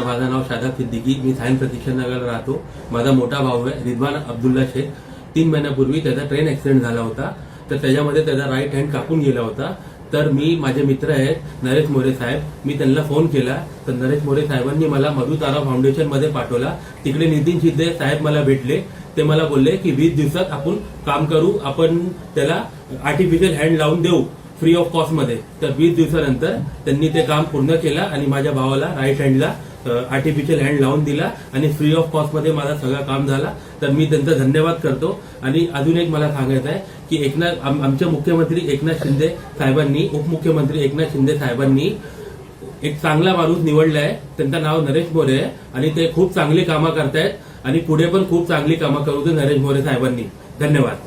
माझं नाव शादाब सिद्दीकी, मी सायन प्रतीक्षा नगरला राहतो. माझा मोठा भाऊ आहे रिजवान अब्दुल्ला शेख. 3 महिन्यापूर्वी त्याचा ट्रेन ऍक्सिडेंट झाला होता. तर त्याच्यामध्ये त्याचा राईट हँड कापून गेला होता. तर मी माझे मित्र आहेत नरेश मोरे साहेब, मी त्यांना फोन केला. तर नरेश मोरे साहेबांनी मला मधु तारा फाउंडेशन मध्ये पाठवला. तिकडे नितीन शिंदे साहेब मला भेटले. ते मला बोलले की 20 दिवसात आपण काम करू, आपण त्याला आर्टिफिशियल हँड लावून देऊ फ्री ऑफ कॉस्ट मध्ये. तर 20 दिवसानंतर त्यांनी ते काम पूर्ण केलं आणि माझ्या भावाला राईट हँडला आर्टिफिशियल हँड लावून दिला आणि फ्री ऑफ कॉस्ट मध्ये माझं सगळं काम झाला. तर मी त्यांचा धन्यवाद करतो. आणि अजून एक मला सांगायचं आहे की आमचे मुख्यमंत्री एकनाथ शिंदे साहेबांनी, उपमुख्यमंत्री एकनाथ शिंदे साहेबांनी एक चांगला माणूस निवडलाय. त्यांचं नाव नरेश मोरे आहे आणि ते खूप चांगली कामं करतायत आणि पुढे पण खूप चांगली कामं करू दे नरेश मोरे साहेबांनी. धन्यवाद.